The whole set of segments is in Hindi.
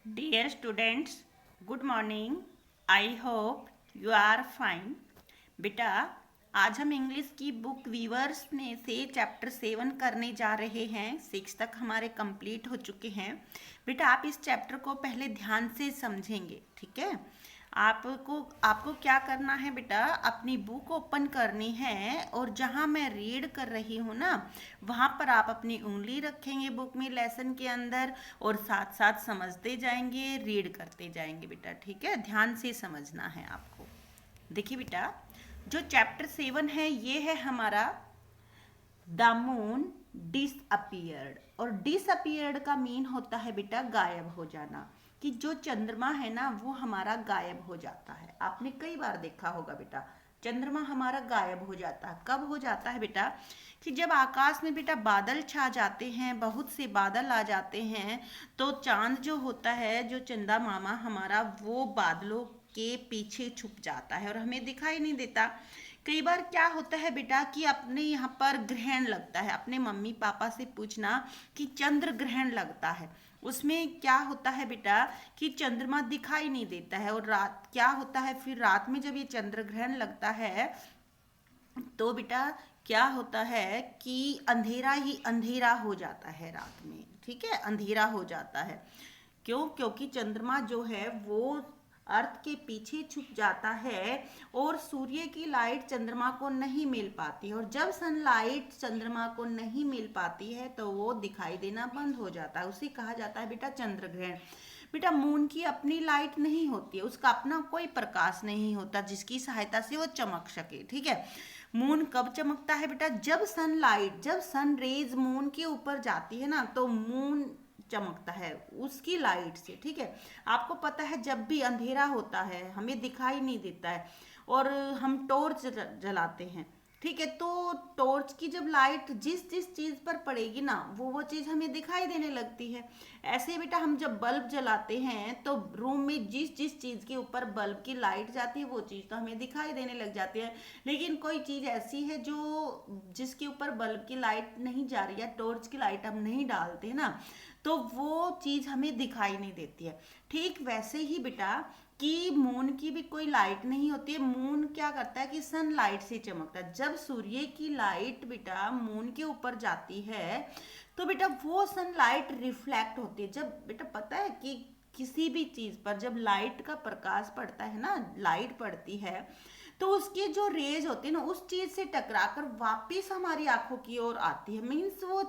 Dear students, good morning. I hope you are fine. बेटा आज हम इंग्लिश की बुक वीवर्स में से चैप्टर 7 करने जा रहे हैं। 6 तक हमारे कंप्लीट हो चुके हैं। बेटा आप इस चैप्टर को पहले ध्यान से समझेंगे, ठीक है। आपको क्या करना है बेटा, अपनी बुक ओपन करनी है और जहाँ मैं रीड कर रही हूँ ना, वहाँ पर आप अपनी उंगली रखेंगे बुक में लेसन के अंदर और साथ साथ समझते जाएंगे, रीड करते जाएंगे बेटा, ठीक है। ध्यान से समझना है आपको। देखिए बेटा, जो चैप्टर 7 है ये है हमारा द मून डिसअपियर्ड। और डिसअपियर्ड का मीन होता है बेटा गायब हो जाना, कि जो चंद्रमा है ना वो हमारा गायब हो जाता है। आपने कई बार देखा होगा बेटा, चंद्रमा हमारा गायब हो जाता है। कब हो जाता है बेटा, कि जब आकाश में बेटा बादल छा जाते हैं, बहुत से बादल आ जाते हैं, तो चांद जो होता है, जो चंदा मामा हमारा, वो बादलों के पीछे छुप जाता है और हमें दिखाई नहीं देता। कई बार क्या होता है बेटा कि अपने यहाँ पर ग्रहण लगता है, अपने मम्मी पापा से पूछना कि चंद्र ग्रहण लगता है, उसमें क्या होता है बेटा कि चंद्रमा दिखाई नहीं देता है। और रात क्या होता है, फिर रात में जब ये चंद्र ग्रहण लगता है तो बेटा क्या होता है कि अंधेरा ही अंधेरा हो जाता है रात में, ठीक है, अंधेरा हो जाता है। क्यों? क्योंकि चंद्रमा जो है वो अर्थ के पीछे छुप जाता है और सूर्य की लाइट चंद्रमा को नहीं मिल पाती, और जब सनलाइट चंद्रमा को नहीं मिल पाती है तो वो दिखाई देना बंद हो जाता है। उसे कहा जाता है बेटा चंद्र ग्रहण। बेटा मून की अपनी लाइट नहीं होती है, उसका अपना कोई प्रकाश नहीं होता जिसकी सहायता से वो चमक सके, ठीक है। मून कब चमकता है बेटा, जब सनलाइट, जब सन रेज मून के ऊपर जाती है ना, तो मून चमकता है उसकी लाइट से, ठीक है। आपको पता है जब भी अंधेरा होता है, हमें दिखाई नहीं देता है और हम टॉर्च जलाते हैं, ठीक है, तो टॉर्च की जब लाइट जिस जिस चीज पर पड़ेगी ना, वो चीज हमें दिखाई देने लगती है। ऐसे बेटा हम जब बल्ब जलाते हैं तो रूम में जिस जिस चीज के ऊपर बल्ब की लाइट जाती है वो चीज तो हमें दिखाई देने लग जाती है। लेकिन कोई चीज ऐसी है जो जिसके ऊपर बल्ब की लाइट नहीं जा रही है, टॉर्च की लाइट हम नहीं डालते ना, तो वो चीज हमें दिखाई नहीं देती है। ठीक वैसे ही बेटा कि मून की भी कोई लाइट नहीं होती है। मून क्या करता है कि सनलाइट से चमकता है। जब सूर्य की लाइट बेटा मून के ऊपर जाती है तो बेटा वो सनलाइट रिफ्लेक्ट होती है। जब बेटा पता है कि किसी भी चीज पर जब लाइट का प्रकाश पड़ता है ना, लाइट पड़ती है, तो उसकी जो रेज होती है ना, उस चीज से टकराकर वापस हमारी आंखों की ओर आती है। मीन्स वो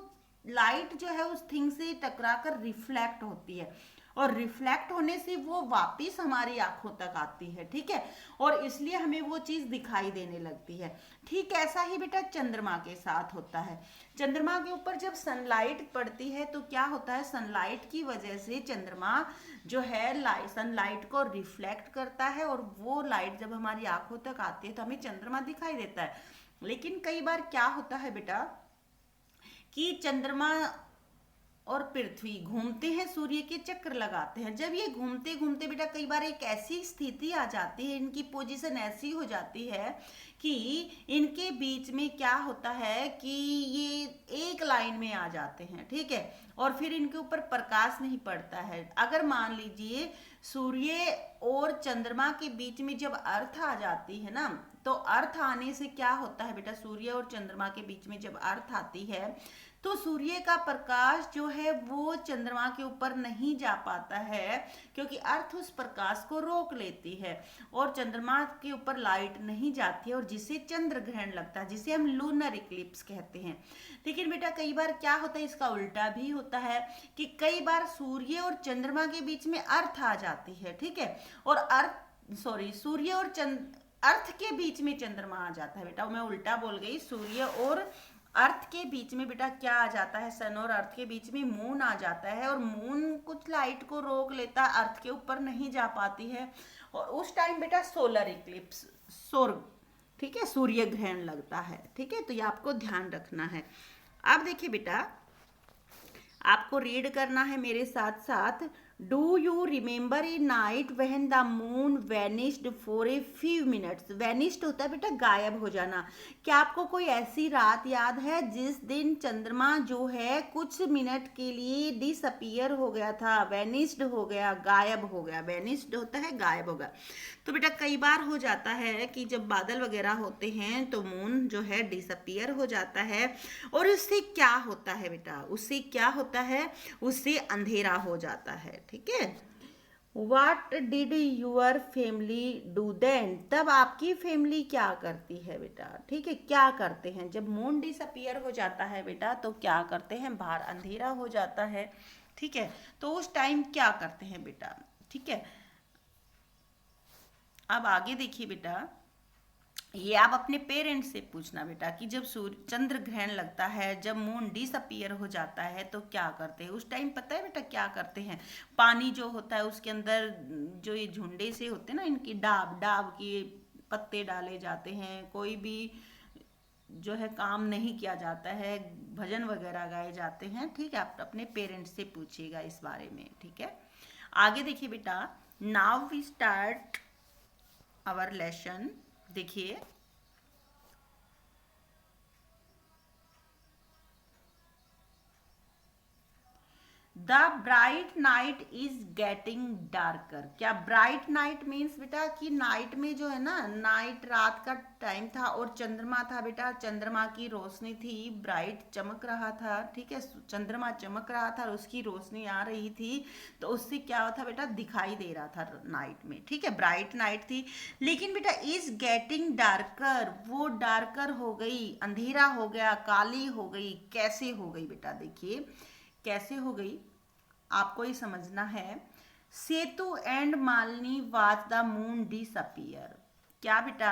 लाइट जो है उस थिंग से टकराकर रिफ्लेक्ट होती है और रिफ्लेक्ट होने से वो वापस हमारी आंखों तक आती है, ठीक है, और इसलिए हमें वो चीज दिखाई देने लगती है। ठीक ऐसा ही बेटा चंद्रमा के साथ होता है। चंद्रमा के ऊपर जब सनलाइट पड़ती है तो क्या होता है, सनलाइट की वजह से चंद्रमा जो है सनलाइट को रिफ्लेक्ट करता है और वो लाइट जब हमारी आंखों तक आती है तो हमें चंद्रमा दिखाई देता है। लेकिन कई बार क्या होता है बेटा कि चंद्रमा और पृथ्वी घूमते हैं, सूर्य के चक्कर लगाते हैं। जब ये घूमते घूमते बेटा कई बार एक ऐसी स्थिति आ जाती है, इनकी पोजीशन ऐसी हो जाती है कि इनके बीच में क्या होता है कि ये एक लाइन में आ जाते हैं, ठीक है, और फिर इनके ऊपर प्रकाश नहीं पड़ता है। अगर मान लीजिए सूर्य और चंद्रमा के बीच में जब अर्थ आ जाती है ना, तो अर्थ आने से क्या होता है बेटा, सूर्य और चंद्रमा के बीच में जब अर्थ आती है तो सूर्य का प्रकाश जो है वो चंद्रमा के ऊपर नहीं जा पाता है, क्योंकि अर्थ उस प्रकाश को रोक लेती है और चंद्रमा के ऊपर लाइट नहीं जाती है, और जिसे चंद्र ग्रहण लगता है, जिसे हम लूनर इक्लिप्स कहते हैं। लेकिन बेटा कई बार क्या होता है, इसका उल्टा भी होता है कि कई बार सूर्य और चंद्रमा के बीच में अर्थ आ जाती है, ठीक है, और सूर्य और अर्थ के बीच में चंद्रमा आ जाता है। बेटा मैं उल्टा बोल गई, सूर्य और अर्थ के बीच में बेटा क्या आ जाता है, सन और अर्थ के बीच में मून आ जाता है, और मून कुछ लाइट को रोक लेता है, अर्थ के ऊपर नहीं जा पाती है, और उस टाइम बेटा सोलर इक्लिप्स, ठीक है, सूर्य ग्रहण लगता है, ठीक है। तो ये आपको ध्यान रखना है। अब देखिए बेटा, आपको रीड करना है मेरे साथ साथ do you remember A night when the moon vanished for a few minutes. Vanished होता है बेटा गायब हो जाना। क्या आपको कोई ऐसी रात याद है जिस दिन चंद्रमा जो है कुछ मिनट के लिए डिसअपियर हो गया था, वैनिश्ड हो गया, गायब हो गया। वैनिश्ड होता है गायब हो गया। तो बेटा कई बार हो जाता है कि जब बादल वगैरह होते हैं तो मून जो है डिसअपियर हो जाता है, और उससे क्या होता है बेटा, उससे क्या होता है, उससे अंधेरा हो जाता है। ठीक है। What did your family do then? तब आपकी फैमिली क्या करती है बेटा। ठीक है, क्या करते हैं जब मून डिसअपियर हो जाता है बेटा, तो क्या करते हैं, बाहर अंधेरा हो जाता है। ठीक है, तो उस टाइम क्या करते हैं बेटा। ठीक है, अब आगे देखिए बेटा, ये आप अपने पेरेंट्स से पूछना बेटा कि जब सूर्य चंद्र ग्रहण लगता है, जब मून डिसअपियर हो जाता है तो क्या करते हैं उस टाइम, पता है बेटा क्या करते हैं। पानी जो होता है उसके अंदर जो ये झुंडे से होते हैं ना, इनकी डाब डाब की पत्ते डाले जाते हैं, कोई भी जो है काम नहीं किया जाता है, भजन वगैरह गाए जाते हैं। ठीक है, आप अपने पेरेंट्स से पूछिएगा इस बारे में। ठीक है, आगे देखिए बेटा, now we start our lesson. देखिए, the bright night is getting darker. क्या ब्राइट नाइट मीन्स बेटा कि नाइट में जो है ना, नाइट रात का टाइम था और चंद्रमा था बेटा, चंद्रमा की रोशनी थी, ब्राइट चमक रहा था। ठीक है, चंद्रमा चमक रहा था और उसकी रोशनी आ रही थी, तो उससे क्या होता बेटा, दिखाई दे रहा था नाइट में। ठीक है, ब्राइट नाइट थी। लेकिन बेटा इज गेटिंग डार्कर, वो डार्कर हो गई, अंधेरा हो गया, काली हो गई। कैसे हो गई बेटा, देखिए कैसे हो गई, आपको ही समझना है। Setu and Malini watch the moon disappear. क्या बेटा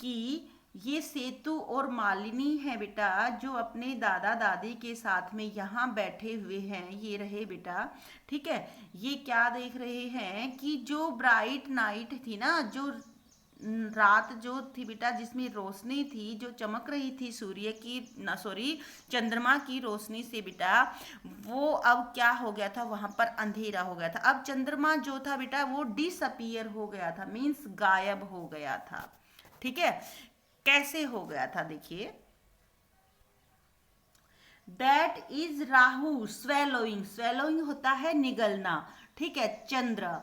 कि ये सेतु और मालिनी है बेटा, जो अपने दादा दादी के साथ में यहाँ बैठे हुए हैं, ये रहे बेटा। ठीक है, ये क्या देख रहे हैं कि जो ब्राइट नाइट थी ना, जो रात जो थी बेटा, जिसमें रोशनी थी, जो चमक रही थी सूर्य की ना, सॉरी, चंद्रमा की रोशनी से बेटा, वो अब क्या हो गया था, वहां पर अंधेरा हो गया था। अब चंद्रमा जो था बेटा वो डिसअपियर हो गया था, मीन्स गायब हो गया था। ठीक है, कैसे हो गया था, देखिए, that is Rahu swallowing. Swallowing होता है निगलना। ठीक है, चंद्र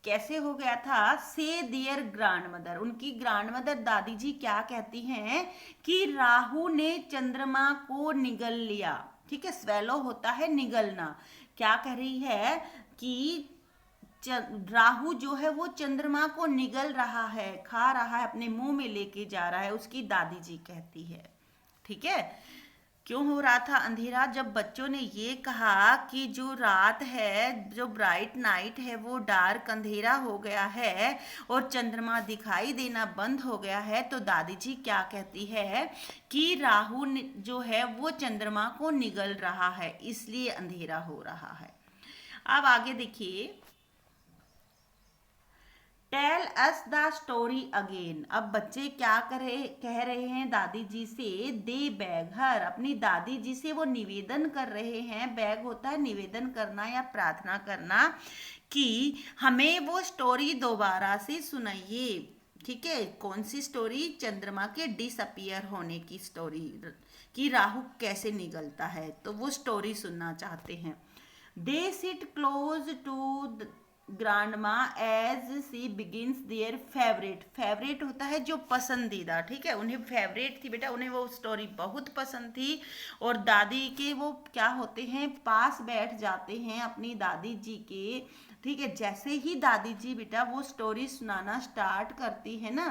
कैसे हो गया था, से दियर ग्रैंड मदर, उनकी ग्रैंड मदर दादी जी क्या कहती हैं कि राहु ने चंद्रमा को निगल लिया। ठीक है, स्वेलो होता है निगलना। क्या कह रही है कि राहु जो है वो चंद्रमा को निगल रहा है, खा रहा है, अपने मुंह में लेके जा रहा है, उसकी दादी जी कहती है। ठीक है, क्यों हो रहा था अंधेरा, जब बच्चों ने ये कहा कि जो रात है, जो ब्राइट नाइट है, वो डार्क अंधेरा हो गया है और चंद्रमा दिखाई देना बंद हो गया है, तो दादी जी क्या कहती है कि राहु जो है वो चंद्रमा को निगल रहा है, इसलिए अंधेरा हो रहा है। अब आगे देखिए, tell us the story again. अब बच्चे क्या करे, कह रहे हैं दादी जी से, दे बैग हर, अपनी दादी जी से वो निवेदन कर रहे हैं। बैग होता है निवेदन करना या प्रार्थना करना, कि हमें वो स्टोरी दोबारा से सुनाइए। ठीक है, कौन सी स्टोरी, चंद्रमा के डिसअपियर होने की स्टोरी, कि राहु कैसे निकलता है, तो वो स्टोरी सुनना चाहते हैं। They sit close to grandma as she begins their favourite. Favourite होता है जो पसंदीदा। ठीक है, उन्हें फेवरेट थी बेटा, उन्हें वो स्टोरी बहुत पसंद थी, और दादी के वो क्या होते हैं, पास बैठ जाते हैं अपनी दादी जी के। ठीक है, जैसे ही दादी जी बेटा वो स्टोरी सुनाना स्टार्ट करती है ना,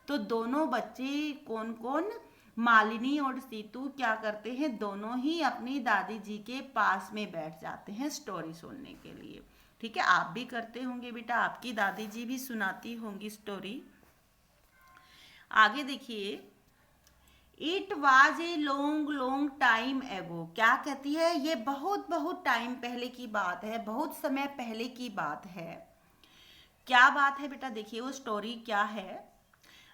तो दोनों बच्चे कौन कौन, मालिनी और सीतू क्या करते हैं, दोनों ही अपनी दादी जी के पास में बैठ जाते हैं स्टोरी सुनने के लिए। ठीक है, आप भी करते होंगे बेटा, आपकी दादी जी भी सुनाती होंगी स्टोरी। आगे देखिए, it was a long long time एगो। क्या कहती है, ये बहुत बहुत टाइम पहले की बात है, बहुत समय पहले की बात है। क्या बात है बेटा, देखिए वो स्टोरी क्या है।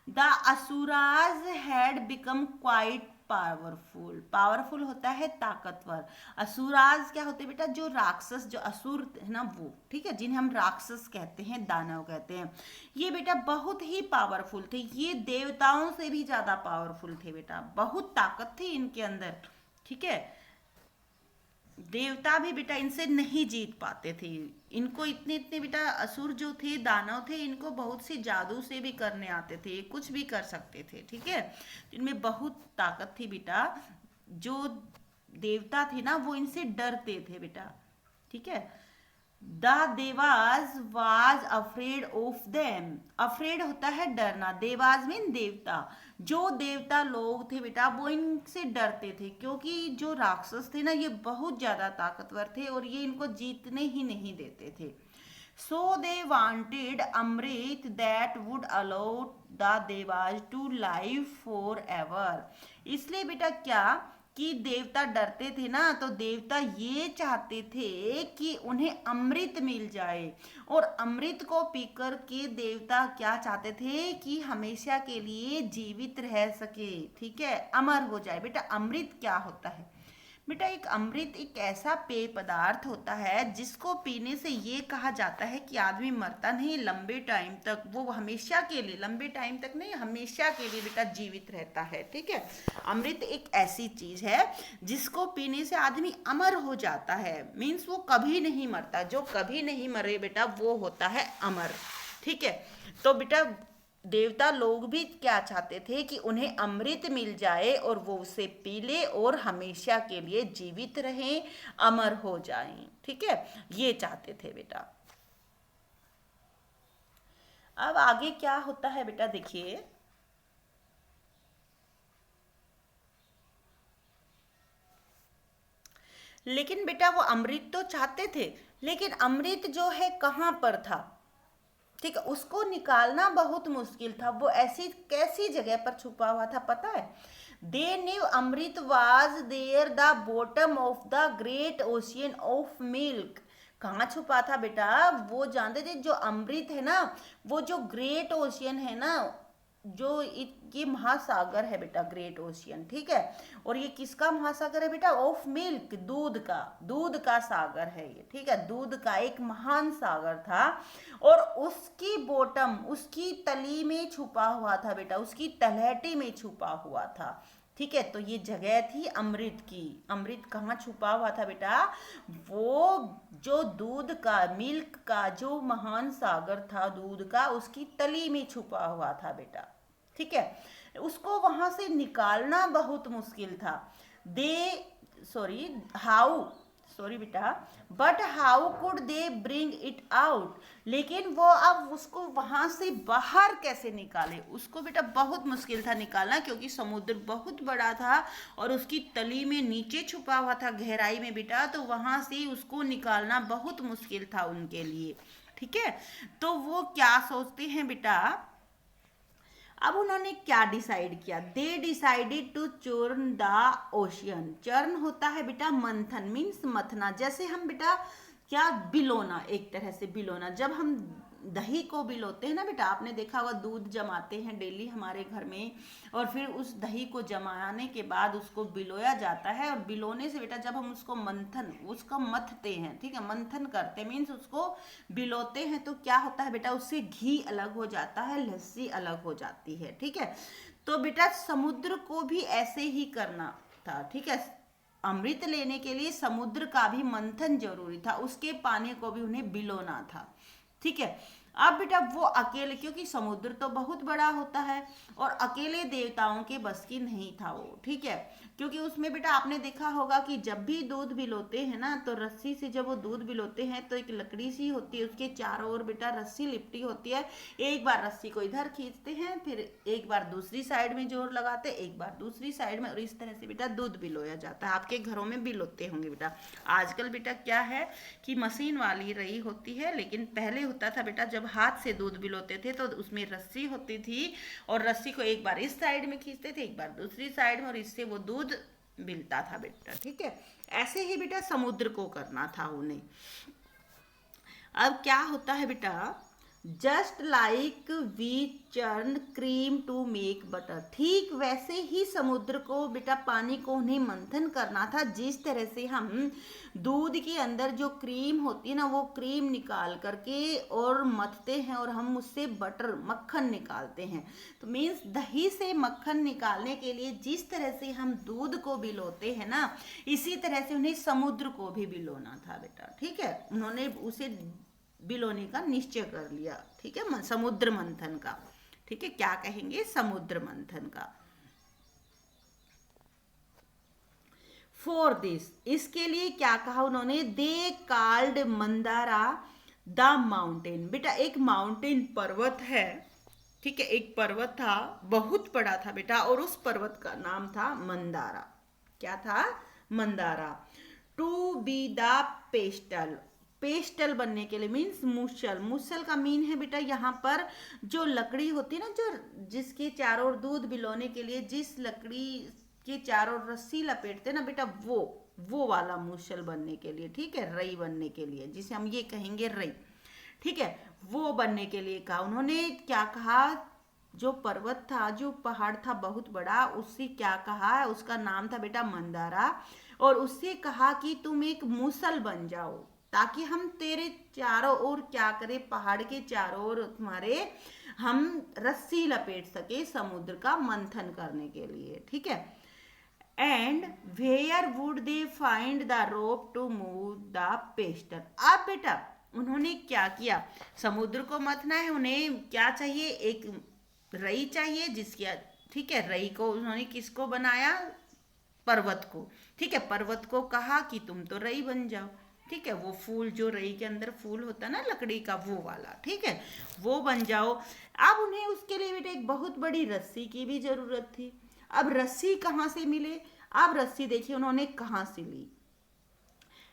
The asuras had become quite powerful. Powerful होता है ताकतवर। असुराज क्या होते हैं बेटा, जो राक्षस, जो असुर है ना वो, ठीक है, जिन्हें हम राक्षस कहते हैं, दानव कहते हैं। ये बेटा बहुत ही पावरफुल थे, ये देवताओं से भी ज्यादा पावरफुल थे बेटा, बहुत ताकत थी इनके अंदर, ठीक है। देवता भी बेटा इनसे नहीं जीत पाते थे। इनको इतने इतने बेटा असुर जो थे, दानव थे, इनको बहुत सी जादू से भी करने आते थे, कुछ भी कर सकते थे, ठीक है। इनमें बहुत ताकत थी बेटा। जो देवता थे ना वो इनसे डरते थे बेटा, ठीक है। The devas was afraid of them. Afraid होता है डरना, देवाज मीन देवता। जो देवता लोग थे बेटा वो इनसे डरते थे, क्योंकि जो राक्षस थे ना ये बहुत ज्यादा ताकतवर थे और ये इनको जीतने ही नहीं देते थे। So they wanted amrit that would allow the devas to live forever. इसलिए बेटा क्या कि देवता डरते थे ना, तो देवता ये चाहते थे कि उन्हें अमृत मिल जाए, और अमृत को पीकर के देवता क्या चाहते थे कि हमेशा के लिए जीवित रह सके, ठीक है, अमर हो जाए। बेटा अमृत क्या होता है बेटा, एक अमृत एक ऐसा पेय पदार्थ होता है जिसको पीने से ये कहा जाता है कि आदमी मरता नहीं, लंबे टाइम तक, वो हमेशा के लिए, लंबे टाइम तक नहीं, हमेशा के लिए बेटा जीवित रहता है, ठीक है। अमृत एक ऐसी चीज है जिसको पीने से आदमी अमर हो जाता है, मीन्स वो कभी नहीं मरता। जो कभी नहीं मरे बेटा वो होता है अमर, ठीक है। तो बेटा देवता लोग भी क्या चाहते थे कि उन्हें अमृत मिल जाए और वो उसे पी ले और हमेशा के लिए जीवित रहें, अमर हो जाएं, ठीक है, ये चाहते थे बेटा। अब आगे क्या होता है बेटा देखिए, लेकिन बेटा वो अमृत तो चाहते थे, लेकिन अमृत जो है कहाँ पर था, ठीक है, उसको निकालना बहुत मुश्किल था। वो ऐसी कैसी जगह पर छुपा हुआ था पता है? They knew amrit was there the bottom of the great ocean of milk. कहाँ छुपा था बेटा, वो जानते थे जो अमृत है ना, वो जो ग्रेट ओशियन है ना, जो ये महासागर है बेटा, ग्रेट ओशियन, ठीक है। और ये किसका महासागर है बेटा, ऑफ मिल्क, दूध का, दूध का सागर है ये, ठीक है, दूध का एक महान सागर था। और उसकी बॉटम, उसकी तली में छुपा हुआ था बेटा, उसकी तलहटी में छुपा हुआ था, ठीक है। तो ये जगह थी अमृत की। अमृत कहाँ छुपा हुआ था बेटा, वो जो दूध का, मिल्क का जो महान सागर था दूध का, उसकी तली में छुपा हुआ था बेटा, ठीक है। उसको वहां से निकालना बहुत मुश्किल था। दे सॉरी हाउ सॉरी बेटा, but how could they bring it out. लेकिन वो अब उसको वहां से बाहर कैसे निकाले, उसको बेटा बहुत मुश्किल था निकालना, क्योंकि समुद्र बहुत बड़ा था और उसकी तली में नीचे छुपा हुआ था गहराई में बेटा, तो वहां से उसको निकालना बहुत मुश्किल था उनके लिए, ठीक है। तो वो क्या सोचते हैं बेटा, अब उन्होंने क्या डिसाइड किया, they decided to churn the ocean. Churn होता है बेटा मंथन, मीन्स मथना, जैसे हम बेटा क्या बिलोना, एक तरह से बिलोना। जब हम दही को बिलोते हैं ना बेटा, आपने देखा होगा दूध जमाते हैं डेली हमारे घर में, और फिर उस दही को जमाने के बाद उसको बिलोया जाता है, और बिलोने से बेटा जब हम उसको मंथन, उसको मथते हैं, ठीक है, मंथन करते हैं, मीन्स उसको बिलोते हैं, तो क्या होता है बेटा, उससे घी अलग हो जाता है, लस्सी अलग हो जाती है, ठीक है। तो बेटा समुद्र को भी ऐसे ही करना था, ठीक है। अमृत लेने के लिए समुद्र का भी मंथन जरूरी था, उसके पानी को भी उन्हें बिलोना था, ठीक है। अब बेटा वो अकेले, क्योंकि समुद्र तो बहुत बड़ा होता है और अकेले देवताओं के बस की नहीं था वो, ठीक है। क्योंकि उसमें बेटा आपने देखा होगा कि जब भी दूध बिलोते हैं ना, तो रस्सी से जब वो दूध बिलोते हैं तो एक लकड़ी सी होती है, उसके चारों ओर बेटा रस्सी लिपटी होती है। एक बार रस्सी को इधर खींचते हैं, फिर एक बार दूसरी साइड में जोर लगाते हैं, एक बार दूसरी साइड में, और इस तरह से बेटा दूध बिलोया जाता है। आपके घरों में बिलोते होंगे बेटा। आजकल बेटा क्या है कि मशीन वाली रही होती है, लेकिन पहले होता था बेटा जब हाथ से दूध बिलोते थे तो उसमें रस्सी होती थी, और रस्सी को एक बार इस साइड में खींचते थे, एक बार दूसरी साइड में, और इससे वो दूध बिलता था बेटा, ठीक है। ऐसे ही बेटा समुद्र को करना था उन्हें। अब क्या होता है बेटा, just like we churn cream to make butter, ठीक वैसे ही समुद्र को बेटा पानी को उन्हें मंथन करना था, जिस तरह से हम दूध के अंदर जो क्रीम होती है ना वो क्रीम निकाल करके और मथते हैं और हम उससे बटर मक्खन निकालते हैं। तो मीन्स दही से मक्खन निकालने के लिए जिस तरह से हम दूध को भिगोते हैं ना, इसी तरह से उन्हें समुद्र को भी भिगोना था बेटा। ठीक है, उन्होंने उसे बिलोने का निश्चय कर लिया। ठीक है, समुद्र मंथन का। ठीक है, क्या कहेंगे? समुद्र मंथन का। फॉर दिस, इसके लिए क्या कहा उन्होंने? They called Mandara the mountain. बेटा एक माउंटेन पर्वत है, ठीक है, एक पर्वत था, बहुत बड़ा था बेटा, और उस पर्वत का नाम था मंदारा। क्या था? Mandara. To be the pestle, pestle बनने के लिए मीन्स मूसल। मूसल का मीन है बेटा यहाँ पर जो लकड़ी होती है ना, जो जिसके चारों ओर दूध बिलोने के लिए जिस लकड़ी के चारों ओर रस्सी लपेटते ना बेटा, वो वाला मूसल बनने के लिए। ठीक है, रई बनने के लिए, जिसे हम ये कहेंगे रई। ठीक है, वो बनने के लिए कहा उन्होंने। क्या कहा? जो पर्वत था, जो पहाड़ था बहुत बड़ा, उससे क्या कहा? उसका नाम था बेटा मंदारा, और उससे कहा कि तुम एक मूसल बन जाओ ताकि हम तेरे चारों ओर क्या करें, पहाड़ के चारों ओर तुम्हारे हम रस्सी लपेट सके समुद्र का मंथन करने के लिए। ठीक है, and where would they find the rope to move the pestle. अब बेटा उन्होंने क्या किया? समुद्र को मथना है, उन्हें क्या चाहिए? एक रई चाहिए, जिसकी, ठीक है, रई को उन्होंने किसको बनाया? पर्वत को। ठीक है, पर्वत को कहा कि तुम तो रई बन जाओ। ठीक है, वो फूल जो रई के अंदर फूल होता ना लकड़ी का, वो वाला, ठीक है, वो बन जाओ। अब उन्हें उसके लिए बेटा एक बहुत बड़ी रस्सी की भी जरूरत थी। अब रस्सी कहाँ से मिले? अब रस्सी देखिए उन्होंने कहाँ से ली।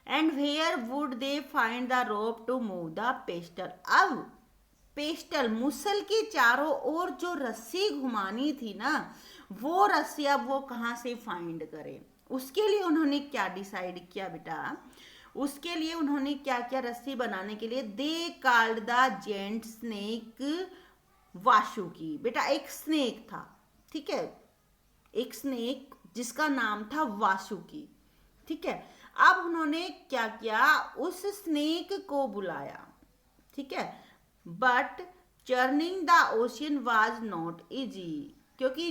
And where would they find the rope to move the pestle. अब पेस्टल मूसल के चारों ओर जो रस्सी घुमानी थी ना, वो रस्सी अब वो कहाँ से फाइंड करें? उसके लिए उन्होंने क्या डिसाइड किया बेटा? उसके लिए उन्होंने क्या किया? रस्सी बनाने के लिए they called the giant snake Vasuki. बेटा एक स्नेक था, ठीक है, एक स्नेक जिसका नाम था वासुकी। ठीक है, अब उन्होंने क्या किया? उस स्नेक को बुलाया। ठीक है, but churning the ocean was not easy, क्योंकि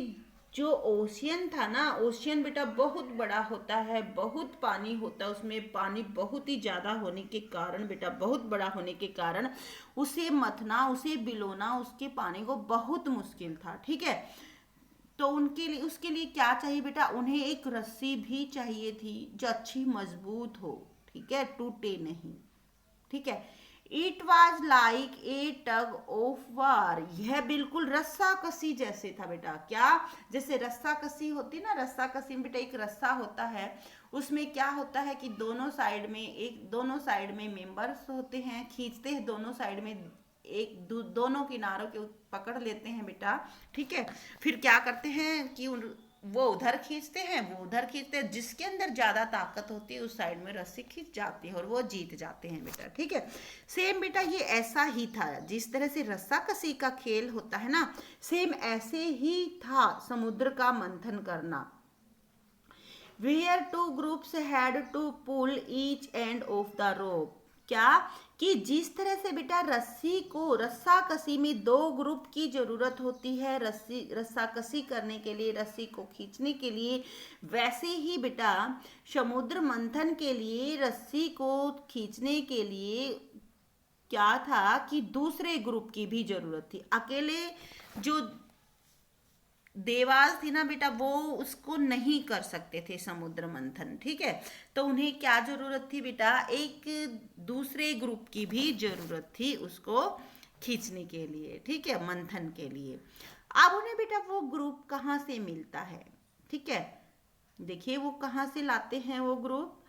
जो ओशियन था ना, ओशियन बेटा बहुत बड़ा होता है, बहुत पानी होता है उसमें, पानी बहुत ही ज़्यादा होने के कारण बेटा, बहुत बड़ा होने के कारण उसे मथना, उसे बिलोना, उसके पानी को बहुत मुश्किल था। ठीक है, तो उनके लिए, उसके लिए क्या चाहिए बेटा? उन्हें एक रस्सी भी चाहिए थी जो अच्छी मजबूत हो, ठीक है, टूटे नहीं। ठीक है, it was like a tug of war, यह बिल्कुल रस्सा कसी जैसे था बेटा। क्या? जैसे रस्सा कसी होती ना, रस्सा कसी में बेटा एक रस्सा होता है, उसमें क्या होता है कि दोनों साइड में मेंबर्स होते हैं, खींचते हैं दोनों साइड में, दोनों किनारों के पकड़ लेते हैं बेटा। ठीक है, फिर क्या करते हैं कि वो उधर खींचते हैं, वो उधर खींचते हैं, जिसके अंदर ज्यादा ताकत होती है उस साइड में रस्सी खींच जाती है और वो जीत जाते हैं बेटा। ठीक है, सेम बेटा ये ऐसा ही था, जिस तरह से रस्सा कसी का खेल होता है ना, सेम ऐसे ही था समुद्र का मंथन करना। Where two groups had to pull each end of the rope. क्या? कि जिस तरह से बेटा रस्सा कसी में दो ग्रुप की जरूरत होती है, रस्सा कसी करने के लिए, रस्सी को खींचने के लिए, वैसे ही बेटा समुद्र मंथन के लिए रस्सी को खींचने के लिए क्या था कि दूसरे ग्रुप की भी जरूरत थी। अकेले जो देवास थी ना बेटा, वो उसको नहीं कर सकते थे समुद्र मंथन। ठीक है, तो उन्हें क्या जरूरत थी बेटा? एक दूसरे ग्रुप की भी जरूरत थी उसको खींचने के लिए, ठीक है, मंथन के लिए। अब उन्हें बेटा वो ग्रुप कहाँ से मिलता है? ठीक है, देखिए वो कहाँ से लाते हैं वो group.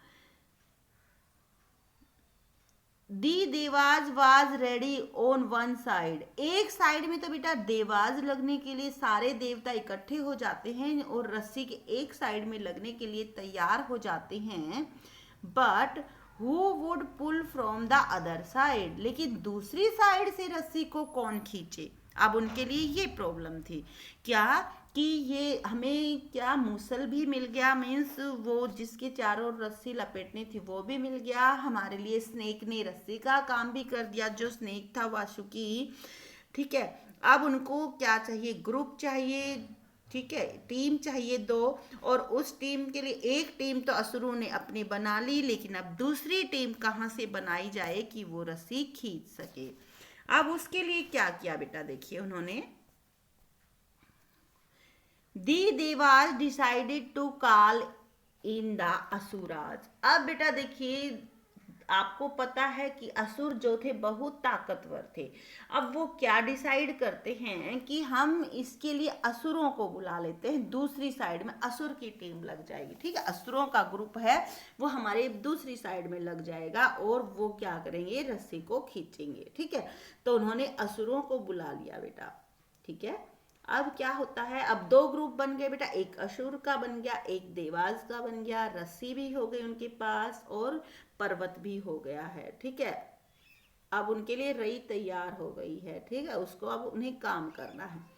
The devas was ready on one side, एक साइड में तो बेटा देवाज लगने के लिए सारे देवता इकट्ठे हो जाते हैं और रस्सी के एक साइड में लगने के लिए तैयार हो जाते हैं। But who would pull from the other side, लेकिन दूसरी साइड से रस्सी को कौन खींचे। अब उनके लिए ये प्रॉब्लम थी क्या कि ये हमें क्या मूसल भी मिल गया, मीन्स वो जिसके चारों ओर रस्सी लपेटनी थी वो भी मिल गया, हमारे लिए स्नेक ने रस्सी का काम भी कर दिया, जो स्नेक था वासुकी। ठीक है, अब उनको क्या चाहिए, ग्रुप चाहिए, ठीक है, टीम चाहिए दो, और उस टीम के लिए एक टीम तो असुरों ने अपनी बना ली, लेकिन अब दूसरी टीम कहाँ से बनाई जाए कि वो रस्सी खींच सके। अब उसके लिए क्या किया बेटा, देखिए उन्होंने the devas decided to call in the asuras. अब बेटा देखिए, आपको पता है कि असुर जो थे बहुत ताकतवर थे। अब वो क्या डिसाइड करते हैं कि हम इसके लिए असुरों को बुला लेते हैं, दूसरी साइड में असुर की टीम लग जाएगी। ठीक है, असुरों का ग्रुप है वो हमारे दूसरी साइड में लग जाएगा और वो क्या करेंगे, रस्सी को खींचेंगे। ठीक है, तो उन्होंने असुरों को बुला लिया बेटा। ठीक है, अब क्या होता है, अब दो ग्रुप बन गए बेटा, एक असुर का बन गया, एक देवास का बन गया, रस्सी भी हो गई उनके पास और पर्वत भी हो गया है। ठीक है, अब उनके लिए रई तैयार हो गई है। ठीक है, उसको अब उन्हें काम करना है।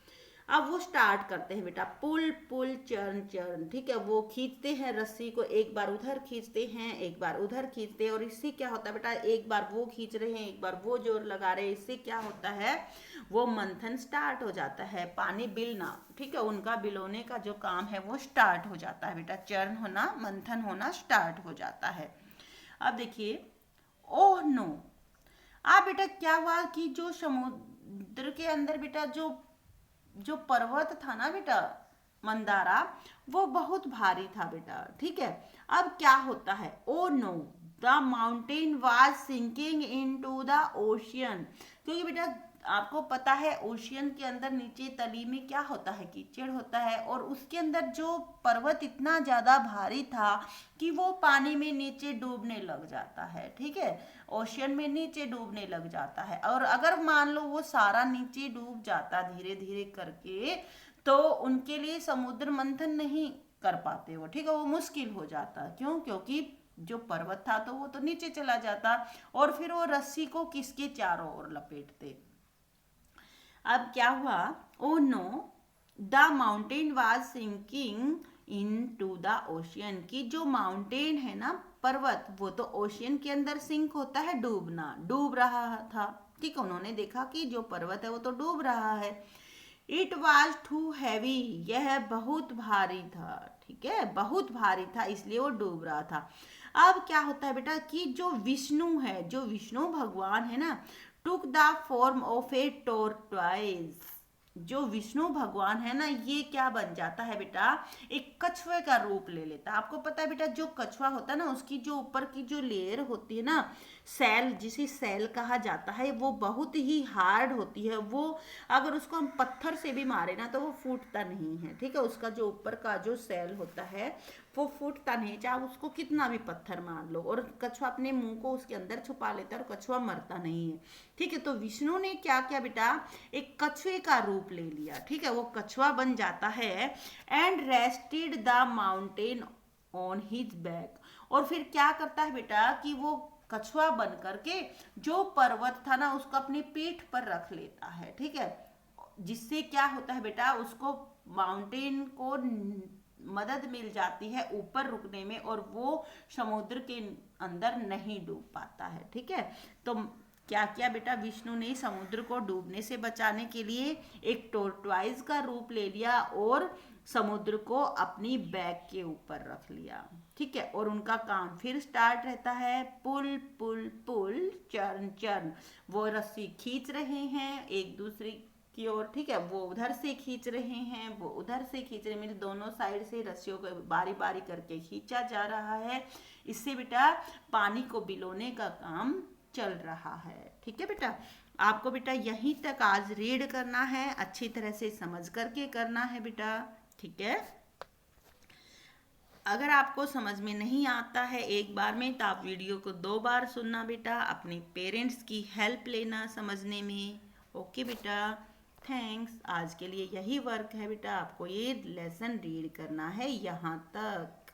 अब वो स्टार्ट करते हैं बेटा, पुल पुल चर्न चर्न। ठीक है, वो खींचते हैं रस्सी को, एक बार उधर खींचते हैं, एक बार उधर खींचते हैं, और इससे क्या होता है बेटा, एक बार वो खींच रहे हैं, एक बार वो जोर लगा रहे हैं, इससे क्या होता है, वो मंथन स्टार्ट हो जाता है, पानी बिलना। ठीक है, उनका बिलोने का जो काम है वो स्टार्ट हो जाता है बेटा, चर्न होना, मंथन होना स्टार्ट हो जाता है। अब देखिए, ओह नो, अब बेटा क्या हुआ कि जो समुद्र के अंदर बेटा जो जो पर्वत था ना बेटा, मंदारा, वो बहुत भारी था बेटा। ठीक है, अब क्या होता है, oh no, the mountain was sinking into the ocean. क्योंकि बेटा आपको पता है ओशियन के अंदर नीचे तली में क्या होता है, कीचड़ होता है, और उसके अंदर जो पर्वत इतना ज्यादा भारी था कि वो पानी में नीचे डूबने लग जाता है। ठीक है, ओशियन में नीचे डूबने लग जाता है, और अगर मान लो वो सारा नीचे डूब जाता धीरे धीरे करके, तो उनके लिए समुद्र मंथन नहीं कर पाते वो। ठीक है, वो मुश्किल हो जाता, क्यों, क्योंकि जो पर्वत था तो वो तो नीचे चला जाता, और फिर वो रस्सी को किसके चारों ओर लपेटते। अब क्या हुआ, oh no, the mountain was sinking into the ocean, की जो माउंटेन है ना, पर्वत, वो तो ओशियन के अंदर सिंक होता है, डूबना, डूब रहा था। ठीक है, उन्होंने देखा कि जो पर्वत है वो तो डूब रहा है। इट वॉज टू हैवी, यह बहुत भारी था। ठीक है, बहुत भारी था, इसलिए वो डूब रहा था। अब क्या होता है बेटा कि जो विष्णु है, जो विष्णु भगवान है ना, टुक द फॉर्म ऑफ ए टोरटॉइज। जो विष्णु भगवान है ना, ये क्या बन जाता है बेटा, एक कछुए का रूप ले लेता है। आपको पता है बेटा, जो कछुआ होता है ना, उसकी जो ऊपर की जो लेयर होती है ना, सेल, जिसे सेल कहा जाता है, वो बहुत ही हार्ड होती है। वो अगर उसको हम पत्थर से भी मारे ना तो वो फूटता नहीं है। ठीक है, उसका जो ऊपर का जो सेल होता है वो फूटता नहीं, चाहे उसको कितना भी पत्थर मार लो, और कछुआ अपने मुंह को उसके अंदर छुपा लेता है और कछुआ मरता नहीं है। ठीक है, तो विष्णु ने क्या किया बेटा, एक कछुए का रूप ले लिया। ठीक है, वो कछुआ बन जाता है, and rested the mountain on his back. और फिर क्या करता है बेटा कि वो कछुआ बन करके जो पर्वत था ना उसको अपनी पीठ पर रख लेता है। ठीक है, जिससे क्या होता है बेटा, उसको माउंटेन को मदद मिल जाती है ऊपर रुकने में, और वो समुद्र के अंदर नहीं डूब पाता है। ठीक है, तो क्या किया बेटा, विष्णु ने समुद्र को डूबने से बचाने के लिए एक टोरटॉइज का रूप ले लिया और समुद्र को अपनी बैक के ऊपर रख लिया। ठीक है, और उनका काम फिर स्टार्ट रहता है, पुल पुल पुल चर्न चर्न। वो रस्सी खींच रहे हैं एक दूसरे की ओर। ठीक है, वो उधर से खींच रहे हैं, वो उधर से खींच रहे हैं, मतलब दोनों साइड से रस्सियों को बारी बारी करके खींचा जा रहा है। इससे बेटा पानी को बिलोने का काम चल रहा है। ठीक है बेटा, आपको बेटा यहीं तक आज रीड करना है, अच्छी तरह से समझ करके करना है बेटा। ठीक है, अगर आपको समझ में नहीं आता है एक बार में तो आप वीडियो को 2 बार सुनना बेटा, अपने पेरेंट्स की हेल्प लेना समझने में। ओके बेटा, थैंक्स। आज के लिए यही वर्क है बेटा, आपको ये लेसन रीड करना है यहाँ तक।